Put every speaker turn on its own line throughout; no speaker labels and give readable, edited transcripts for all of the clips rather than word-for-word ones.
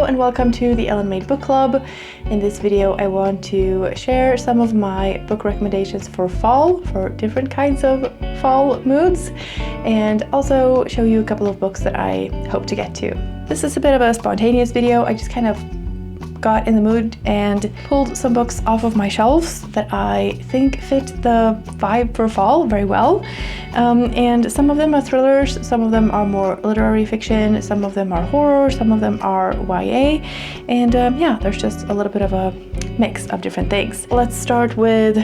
and welcome to the Ellen Made Book Club. In this video I want to share some of my book recommendations for fall, for different kinds of fall moods, and also show you a couple of books that I hope to get to. This is a bit of a spontaneous video. I just kind of got in the mood and pulled some books off of my shelves that I think fit the vibe for fall very well. And some of them are thrillers, some of them are more literary fiction, some of them are horror, some of them are YA, and yeah, there's just a little bit of a mix of different things. Let's start with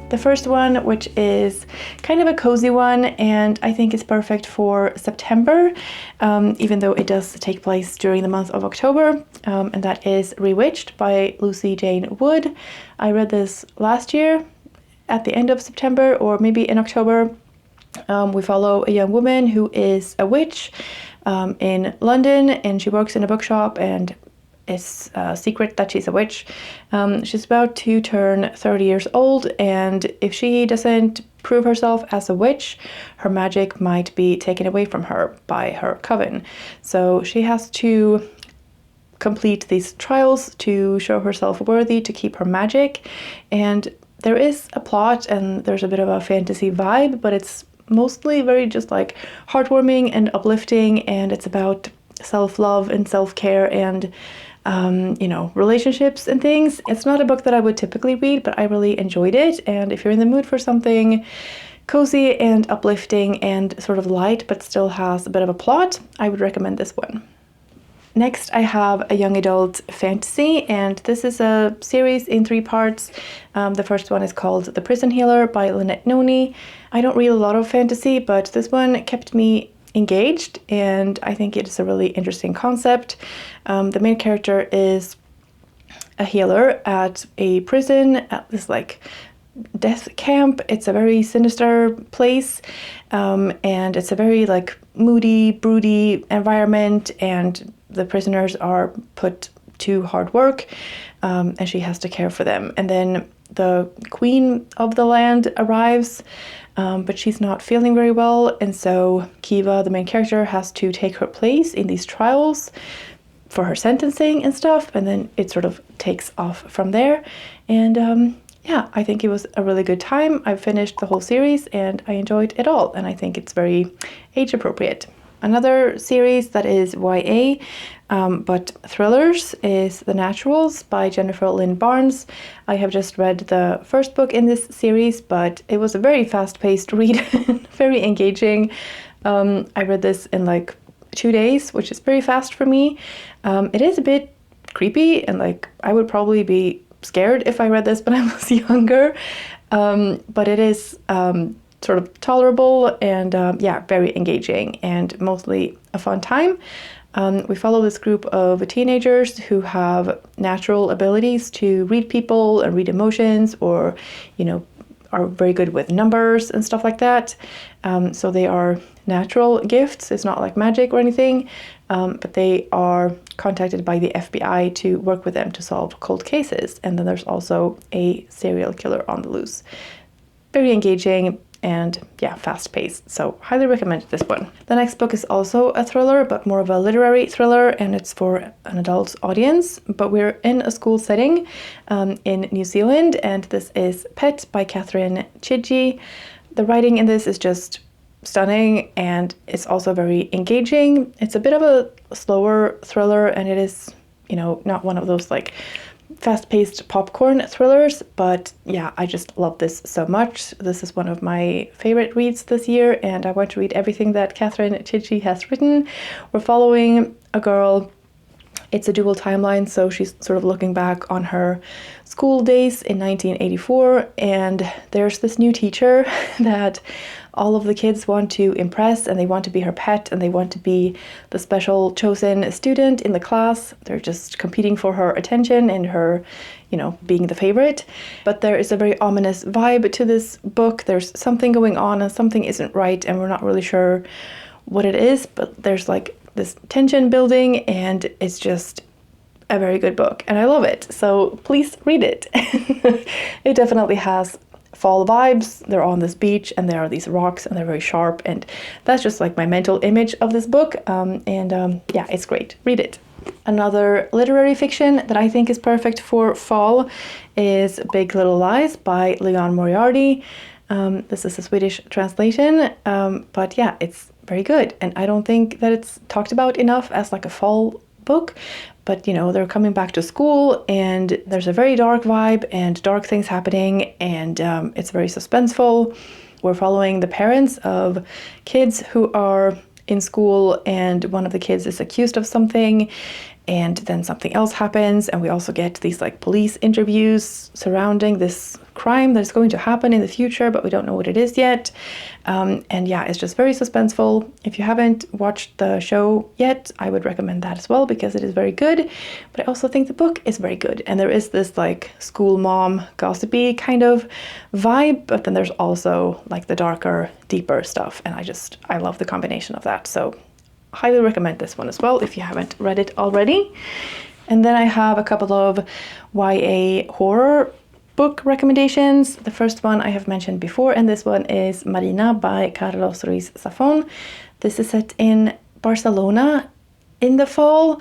the first one, which is kind of a cozy one, and I think it's perfect for September, even though it does take place during the month of October, and that is Rewitched by Lucy Jane Wood. I read this last year at the end of September, or maybe in October. We follow a young woman who is a witch in London, and she works in a bookshop, and it's a secret that she's a witch. She's about to turn 30 years old, and if she doesn't prove herself as a witch, her magic might be taken away from her by her coven. So she has to complete these trials to show herself worthy to keep her magic. And there is a plot and there's a bit of a fantasy vibe, but it's mostly very just like heartwarming and uplifting, and it's about self-love and self-care and relationships and things. It's not a book that I would typically read, but I really enjoyed it. And if you're in the mood for something cozy and uplifting and sort of light, but still has a bit of a plot, I would recommend this one. Next, I have a young adult fantasy, and this is a series in 3 parts. The first one is called The Prison Healer by Lynette Noni. I don't read a lot of fantasy, but this one kept me engaged, and I think it's a really interesting concept. The main character is a healer at a prison, at this like death camp. It's a very sinister place, and it's a very like moody, broody environment, and the prisoners are put to hard work, and she has to care for them. And then the queen of the land arrives, but she's not feeling very well, and so Kiva, the main character, has to take her place in these trials for her sentencing and stuff, and then it sort of takes off from there. And yeah, I think it was a really good time. I've finished the whole series and I enjoyed it all, and I think it's very age appropriate. Another series that is YA, but thrillers, is The Naturals by Jennifer Lynn Barnes. I have just read the first book in this series, but it was a very fast-paced read, very engaging. I read this in like 2 days, which is very fast for me. It is a bit creepy, and like I would probably be scared if I read this when I was younger, but it is sort of tolerable and yeah, very engaging and mostly a fun time. We follow this group of teenagers who have natural abilities to read people and read emotions, or are very good with numbers and stuff like that. So they are natural gifts. It's not like magic or anything, but they are contacted by the FBI to work with them to solve cold cases. And then there's also a serial killer on the loose. Very engaging and yeah, fast-paced, so highly recommend this one. The next book is also a thriller, but more of a literary thriller, and it's for an adult audience, but we're in a school setting in New Zealand, and this is Pet by Catherine Chidgey. The writing in this is just stunning, and it's also very engaging. It's a bit of a slower thriller, and it is, not one of those like fast-paced popcorn thrillers, but yeah, I just love this so much. This is one of my favorite reads this year, and I want to read everything that Catherine Chidgey has written. We're following a girl. It's a dual timeline, so she's sort of looking back on her school days in 1984, and there's this new teacher that all of the kids want to impress, and they want to be her pet, and they want to be the special chosen student in the class. They're just competing for her attention and her, being the favorite. But there is a very ominous vibe to this book. There's something going on and something isn't right, and we're not really sure what it is, but there's like this tension building, and it's just a very good book, and I love it. So please read it. It definitely has fall vibes. They're on this beach and there are these rocks and they're very sharp, and that's just like my mental image of this book. Yeah, it's great. Read it. Another literary fiction that I think is perfect for fall is Big Little Lies by Leon Moriarty. This is a Swedish translation, but yeah, it's very good. And I don't think that it's talked about enough as like a fall book. But, you know, they're coming back to school and there's a very dark vibe and dark things happening, and it's very suspenseful. We're following the parents of kids who are in school, and one of the kids is accused of something, and then something else happens, and we also get these like police interviews surrounding this crime that's going to happen in the future, but we don't know what it is yet. And yeah, it's just very suspenseful. If you haven't watched the show yet, I would recommend that as well, because it is very good. But I also think the book is very good, and there is this like school mom gossipy kind of vibe, but then there's also like the darker, deeper stuff, and I love the combination of that. So highly recommend this one as well if you haven't read it already. And then I have a couple of YA horror book recommendations. The first one I have mentioned before, and this one is Marina by Carlos Ruiz Zafón. This is set in Barcelona in the fall.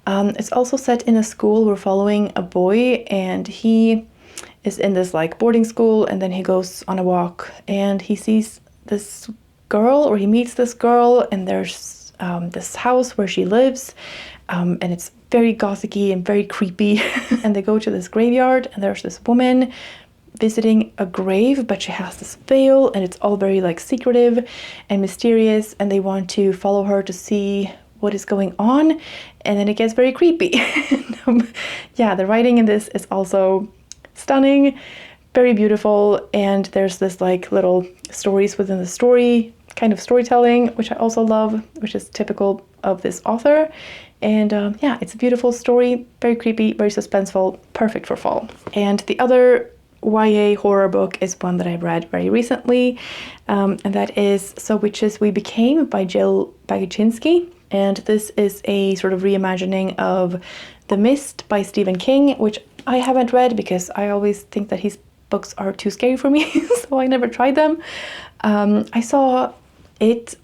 It's also set in a school. We're following a boy, and he is in this like boarding school, and then he goes on a walk and he sees this girl, or he meets this girl, and there's this house where she lives, and it's very gothicy and very creepy. And they go to this graveyard, and there's this woman visiting a grave, but she has this veil, and it's all very like secretive and mysterious, and they want to follow her to see what is going on, and then it gets very creepy. Yeah, the writing in this is also stunning, very beautiful, and there's this like little stories within the story, kind of storytelling, which I also love, which is typical of this author. And yeah, it's a beautiful story, very creepy, very suspenseful, perfect for fall. And the other YA horror book is one that I read very recently, and that is So Witches We Became by Jill Bagicinski. And this is a sort of reimagining of The Mist by Stephen King, which I haven't read because I always think that his books are too scary for me, so I never tried them. I saw it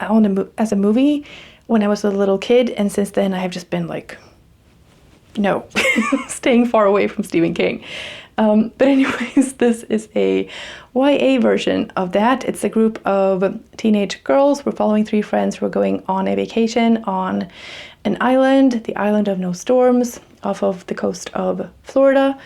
as a movie when I was a little kid, and since then I have just been like, no, staying far away from Stephen King. But anyways, this is a YA version of that. It's a group of teenage girls. We're following three friends who are going on a vacation on an island, the island of no storms, off of the coast of Florida.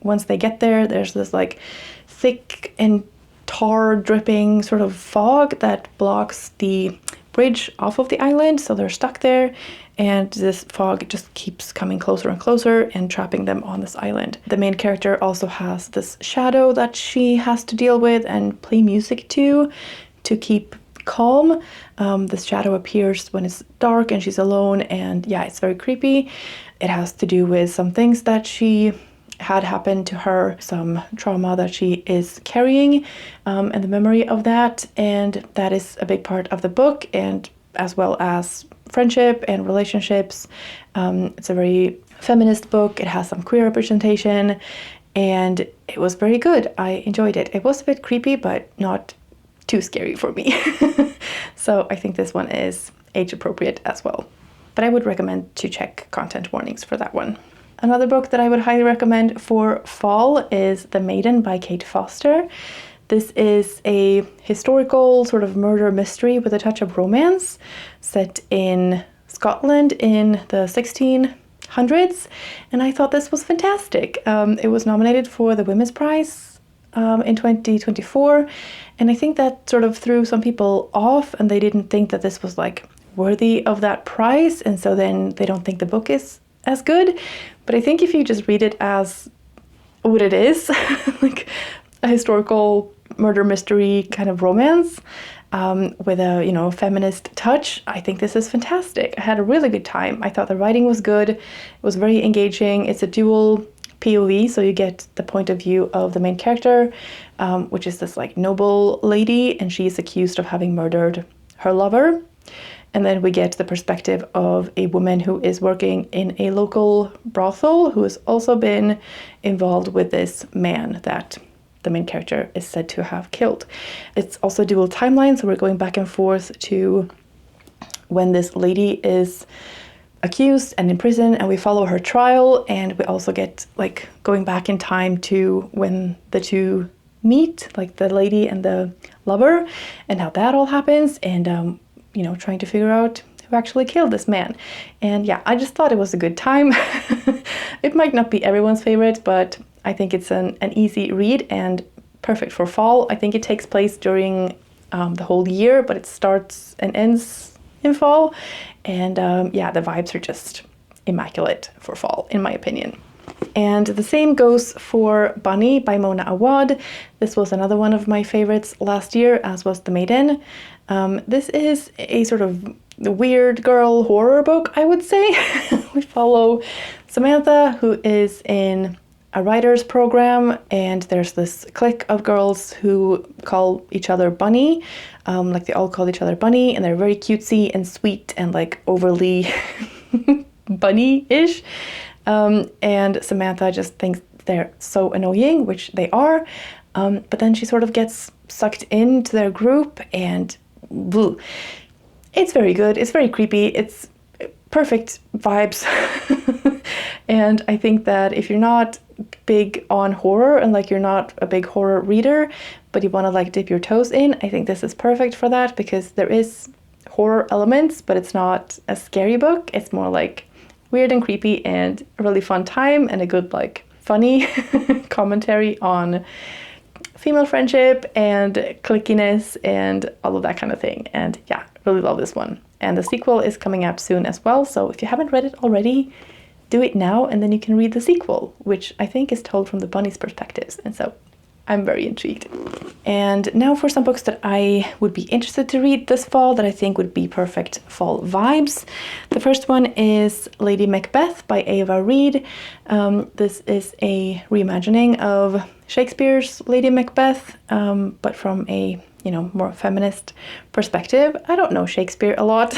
Once they get there, there's this like thick and tar dripping sort of fog that blocks the bridge off of the island, so they're stuck there, and this fog just keeps coming closer and closer and trapping them on this island. The main character also has this shadow that she has to deal with and play music to keep calm. This shadow appears when it's dark and she's alone, and yeah, it's very creepy. It has to do with some things that she had happened to her, some trauma that she is carrying, and the memory of that, and that is a big part of the book, and as well as friendship and relationships. It's a very feminist book. It has some queer representation, and it was very good. I enjoyed it. It was a bit creepy, but not too scary for me. So I think this one is age appropriate as well, but I would recommend to check content warnings for that one. Another book that I would highly recommend for fall is The Maiden by Kate Foster. This is a historical sort of murder mystery with a touch of romance set in Scotland in the 1600s, and I thought this was fantastic. It was nominated for the Women's Prize in 2024, and I think that sort of threw some people off, and they didn't think that this was like worthy of that prize, and so then they don't think the book is as good. But I think if you just read it as what it is, like a historical murder mystery kind of romance with a, you know, feminist touch, I think this is fantastic. I had a really good time. I thought the writing was good. It was very engaging. It's a dual POV, so you get the point of view of the main character, which is this like noble lady, and she is accused of having murdered her lover. And then we get the perspective of a woman who is working in a local brothel who has also been involved with this man that the main character is said to have killed. It's also dual timeline, so we're going back and forth to when this lady is accused and in prison, and we follow her trial, and we also get like going back in time to when the two meet, like the lady and the lover, and how that all happens, and you know, trying to figure out who actually killed this man. And yeah, I just thought it was a good time. It might not be everyone's favorite, but I think it's an easy read and perfect for fall. I think it takes place during the whole year, but it starts and ends in fall. And yeah, the vibes are just immaculate for fall, in my opinion. And the same goes for Bunny by Mona Awad. This was another one of my favorites last year, as was The Maiden. This is a sort of weird girl horror book, I would say. We follow Samantha, who is in a writer's program, and there's this clique of girls who call each other Bunny. Like they all call each other Bunny, and they're very cutesy and sweet and like overly bunny-ish. And Samantha just thinks they're so annoying, which they are. But then she sort of gets sucked into their group, and bleh. It's very good. It's very creepy. It's perfect vibes. And I think that if you're not big on horror and like you're not a big horror reader, but you want to like dip your toes in, I think this is perfect for that, because there is horror elements, but it's not a scary book. It's more like weird and creepy and a really fun time, and a good like funny commentary on female friendship and clickiness and all of that kind of thing. And yeah, really love this one. And the sequel is coming out soon as well, so if you haven't read it already, do it now, and then you can read the sequel, which I think is told from the bunny's perspectives, and so I'm very intrigued. And now for some books that I would be interested to read this fall that I think would be perfect fall vibes. The first one is Lady Macbeth by Ava Reid. This is a reimagining of Shakespeare's Lady Macbeth, but from a, you know, more feminist perspective. I don't know Shakespeare a lot,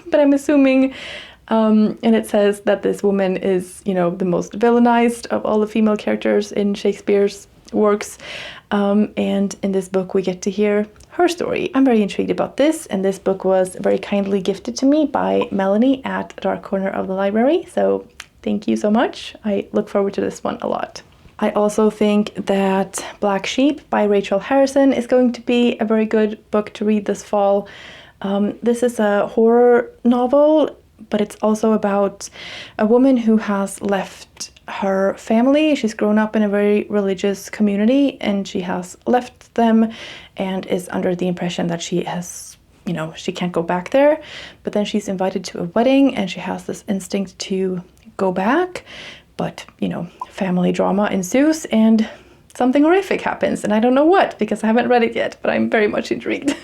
but I'm assuming, and it says that this woman is, you know, the most villainized of all the female characters in Shakespeare's works, and in this book we get to hear her story. I'm very intrigued about this, and this book was very kindly gifted to me by Melanie at Dark Corner of the Library, so thank you so much. I look forward to this one a lot. I also think that Black Sheep by Rachel Harrison is going to be a very good book to read this fall. This is a horror novel, but it's also about a woman who has left her family. She's grown up in a very religious community, and she has left them and is under the impression that she has, you know, she can't go back there. But then she's invited to a wedding, and she has this instinct to go back. But, you know, family drama ensues, and something horrific happens, and I don't know what, because I haven't read it yet, but I'm very much intrigued.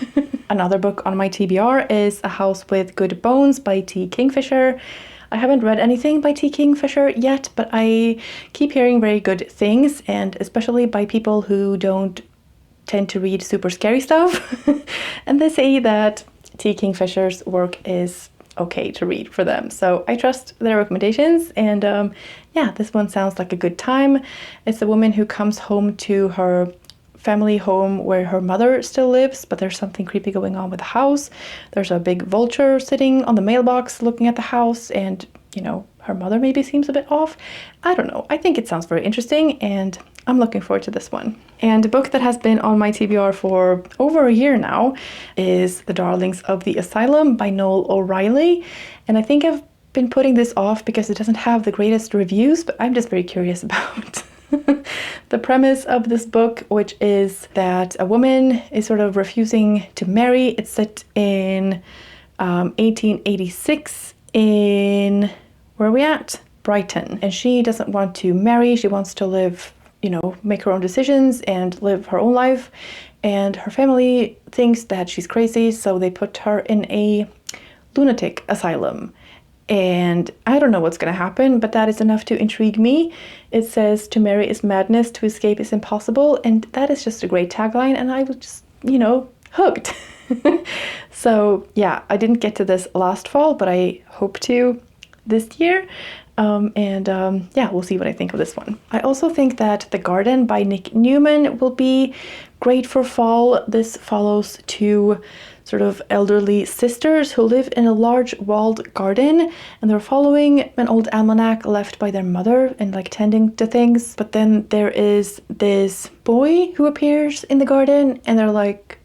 Another book on my TBR is A House with Good Bones by T. Kingfisher. I haven't read anything by T. Kingfisher yet, but I keep hearing very good things, and especially by people who don't tend to read super scary stuff. And they say that T. Kingfisher's work is okay to read for them. So I trust their recommendations, and yeah, this one sounds like a good time. It's a woman who comes home to her family home where her mother still lives, but there's something creepy going on with the house. There's a big vulture sitting on the mailbox looking at the house, and, you know, her mother maybe seems a bit off. I don't know. I think it sounds very interesting, and I'm looking forward to this one. And a book that has been on my TBR for over a year now is The Darlings of the Asylum by Noel O'Reilly. And I think I've been putting this off because it doesn't have the greatest reviews, but I'm just very curious about the premise of this book, which is that a woman is sort of refusing to marry. It's set in 1886 in, where are we at? Brighton. And she doesn't want to marry. She wants to live, you know, make her own decisions and live her own life. And her family thinks that she's crazy, so they put her in a lunatic asylum. And I don't know what's going to happen, but that is enough to intrigue me. It says, "To marry is madness, to escape is impossible." And that is just a great tagline, and I was just, you know, hooked. So yeah, I didn't get to this last fall, but I hope to this year. Yeah, we'll see what I think of this one. I also think that The Garden by Nick Newman will be great for fall. This follows two sort of elderly sisters who live in a large walled garden, and they're following an old almanac left by their mother and like tending to things. But then there is this boy who appears in the garden, and they're like,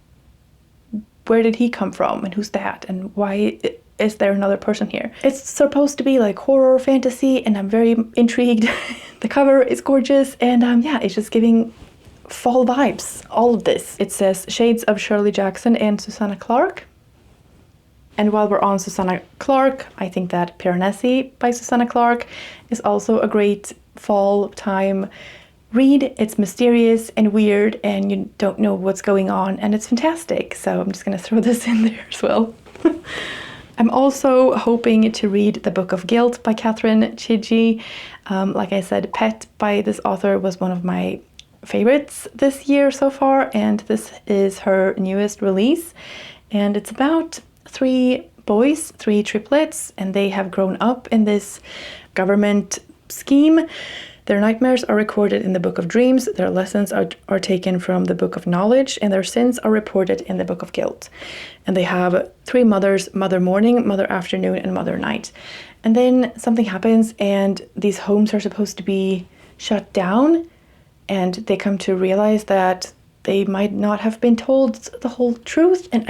where did he come from, and who's that, and why is there another person here? It's supposed to be like horror fantasy, and I'm very intrigued. The cover is gorgeous, and yeah, it's just giving fall vibes, all of this. It says Shades of Shirley Jackson and Susanna Clarke. And while we're on Susanna Clarke, I think that Piranesi by Susanna Clarke is also a great fall time read. It's mysterious and weird, and you don't know what's going on, and it's fantastic. So I'm just gonna throw this in there as well. I'm also hoping to read The Book of Guilt by Catherine Chigi. Like I said, Pet by this author was one of my favorites this year so far, and this is her newest release. And it's about 3 boys, 3 triplets, and they have grown up in this government scheme. Their nightmares are recorded in the Book of Dreams, their lessons are taken from the Book of Knowledge, and their sins are reported in the Book of Guilt. And they have 3 mothers, Mother Morning, Mother Afternoon, and Mother Night. And then something happens, and these homes are supposed to be shut down, and they come to realize that they might not have been told the whole truth. And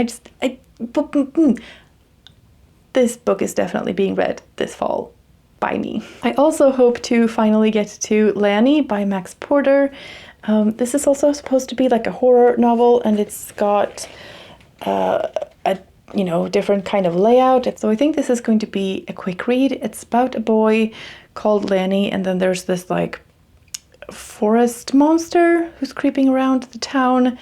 this book is definitely being read this fall by me. I also hope to finally get to Melanie by Max Porter. This is also supposed to be like a horror novel, and it's got a different kind of layout. So I think this is going to be a quick read. It's about a boy called Lenny, and then there's this like forest monster who's creeping around the town.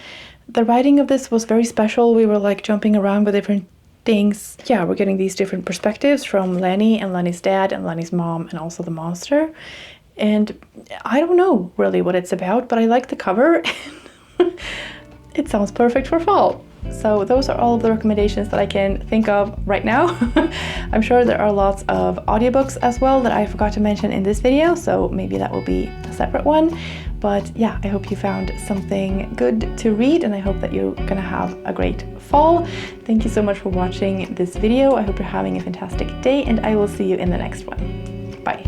The writing of this was very special. We were like jumping around with different things. Yeah, we're getting these different perspectives from Lenny and Lenny's dad and Lenny's mom and also the monster. And I don't know really what it's about, but I like the cover. It sounds perfect for fall. So those are all of the recommendations that I can think of right now. I'm sure there are lots of audiobooks as well that I forgot to mention in this video, so maybe that will be a separate one. But yeah, I hope you found something good to read, and I hope that you're gonna have a great fall. Thank you so much for watching this video. I hope you're having a fantastic day, and I will see you in the next one. Bye.